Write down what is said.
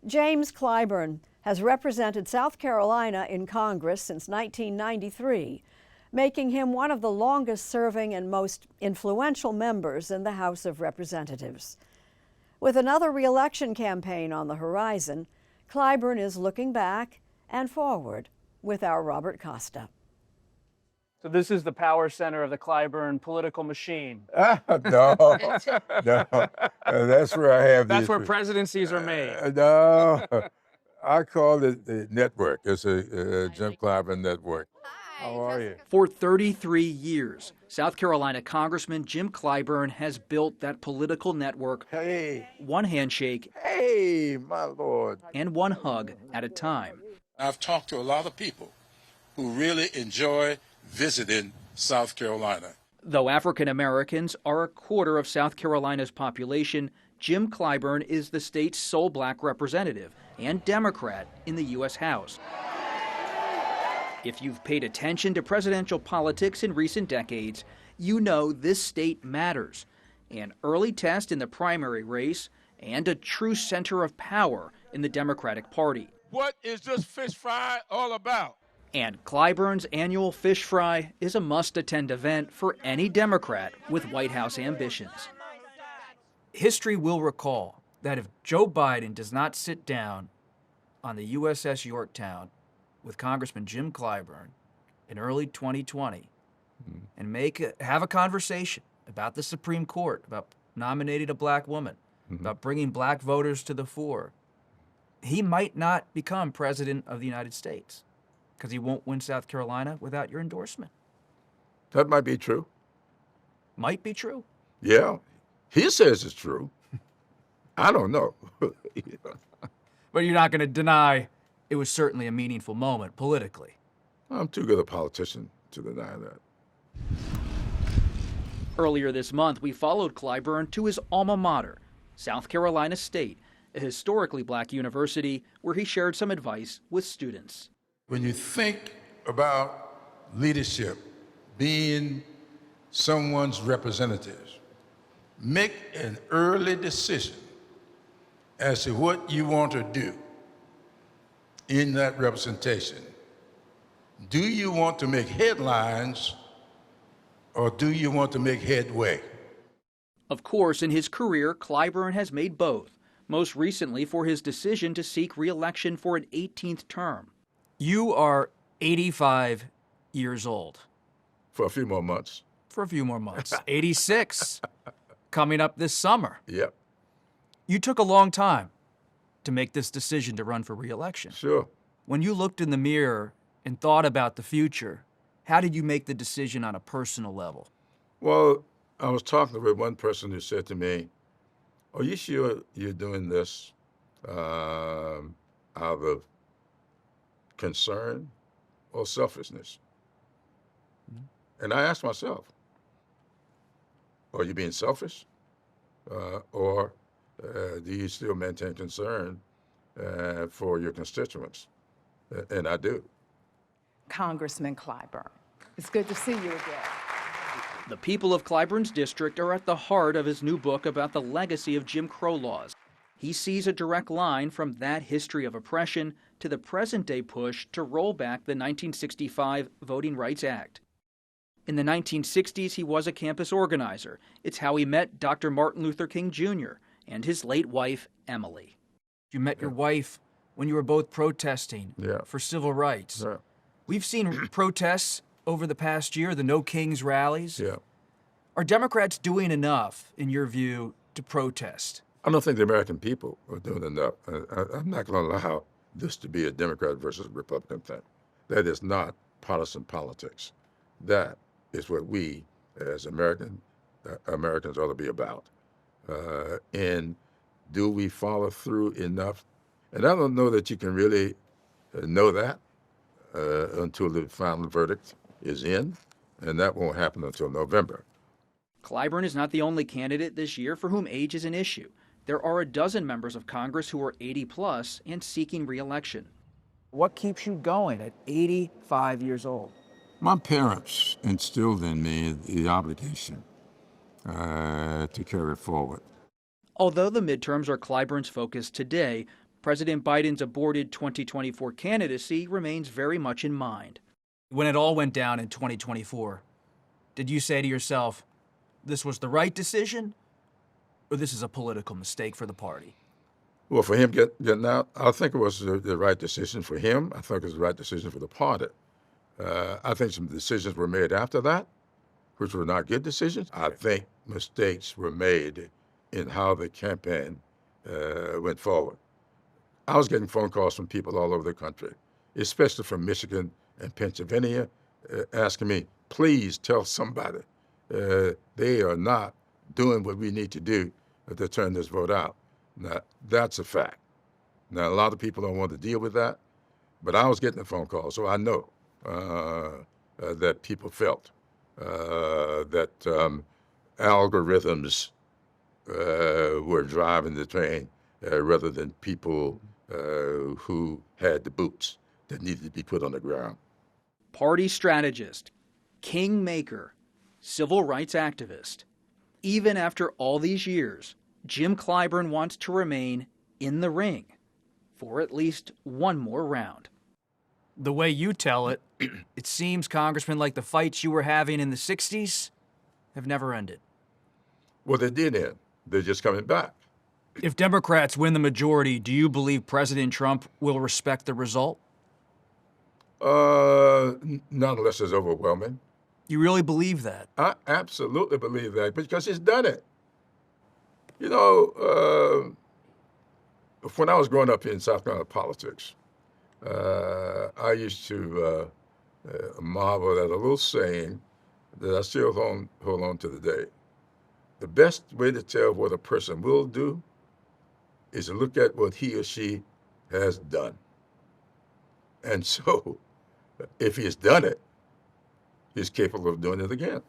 James Clyburn has represented South Carolina in Congress since 1993, making him one of the longest-serving and most influential members in the House of Representatives. With another reelection campaign on the horizon, Clyburn is looking back and forward with our Robert Costa. So this is the power center of the Clyburn political machine. No, that's where I have That's these. where presidencies are made. No, I call it the network. It's a Jim Clyburn network. How are you? For 33 years, South Carolina Congressman Jim Clyburn has built that political network, Hey, one handshake hey, my Lord. and one hug at a time. I've talked to a lot of people who really enjoy visiting South Carolina. Though African Americans are a quarter of South Carolina's population, Jim Clyburn is the state's sole black representative and Democrat in the U.S. House. If you've paid attention to presidential politics in recent decades, you know this state matters. An early test in the primary race and a true center of power in the Democratic Party. What is this fish fry all about? And Clyburn's annual Fish Fry is a must-attend event for any Democrat with White House ambitions. History will recall that if Joe Biden does not sit down on the USS Yorktown with Congressman Jim Clyburn in early 2020 and have a conversation about the Supreme Court, about nominating a black woman, about bringing black voters to the fore, he might not become president of the United States because he won't win South Carolina without your endorsement. That might be true. Might be true. Yeah, he says it's true. I don't know. But you're not going to deny it was certainly a meaningful moment politically. I'm too good a politician to deny that. Earlier this month, we followed Clyburn to his alma mater, South Carolina State, a historically black university where he shared some advice with students. When you think about leadership, being someone's representative, make an early decision as to what you want to do in that representation. Do you want to make headlines or do you want to make headway? Of course, in his career, Clyburn has made both, most recently for his decision to seek re-election for an 18th term. You are 85 years old. For a few more months. For a few more months. 86 coming up this summer. Yep. You took a long time to make this decision to run for re-election. Sure. When you looked in the mirror and thought about the future, how did you make the decision on a personal level? Well, I was talking with one person who said to me, "Are you sure you're doing this out of concern or selfishness?" And I asked myself, are you being selfish? Or do you still maintain concern for your constituents? And I do. Congressman Clyburn, it's good to see you again. The people of Clyburn's district are at the heart of his new book about the legacy of Jim Crow laws. He sees a direct line from that history of oppression to the present-day push to roll back the 1965 Voting Rights Act. In the 1960s, he was a campus organizer. It's how he met Dr. Martin Luther King Jr. and his late wife, Emily. You met your wife when you were both protesting for civil rights. Yeah. We've seen protests over the past year, the No Kings rallies. Yeah. Are Democrats doing enough, in your view, to protest? I don't think the American people are doing enough. I'm not going to allow this to be a Democrat versus Republican thing. That is not partisan politics. That is what we, as Americans, ought to be about. And do we follow through enough? And I don't know that you can really know that until the final verdict is in, and that won't happen until November. Clyburn is not the only candidate this year for whom age is an issue. There are a dozen members of Congress who are 80-plus and seeking re-election. What keeps you going at 85 years old? My parents instilled in me the obligation to carry it forward. Although the midterms are Clyburn's focus today, President Biden's aborted 2024 candidacy remains very much in mind. When it all went down in 2024, did you say to yourself, this was the right decision, or this is a political mistake for the party? Well, for him getting out, I think it was the right decision for him. I think it was the right decision for the party. I think some decisions were made after that, which were not good decisions. I think mistakes were made in how the campaign went forward. I was getting phone calls from people all over the country, especially from Michigan and Pennsylvania, asking me, please tell somebody they are not doing what we need to do to turn this vote out. Now, that's a fact. Now, a lot of people don't want to deal with that, but I was getting a phone call, so I know that people felt that algorithms were driving the train rather than people who had the boots that needed to be put on the ground. Party strategist, Kingmaker, civil rights activist. Even after all these years, Jim Clyburn wants to remain in the ring for at least one more round. The way you tell it, it seems, Congressman, like the fights you were having in the 60s have never ended. Well, they did end. They're just coming back. If Democrats win the majority, do you believe President Trump will respect the result? Not unless it's overwhelming. You really believe that? I absolutely believe that because he's done it. You know, when I was growing up in South Carolina politics, I used to marvel at a little saying that I still hold on to today. The best way to tell what a person will do is to look at what he or she has done. And so, if he has done it, he's capable of doing it again.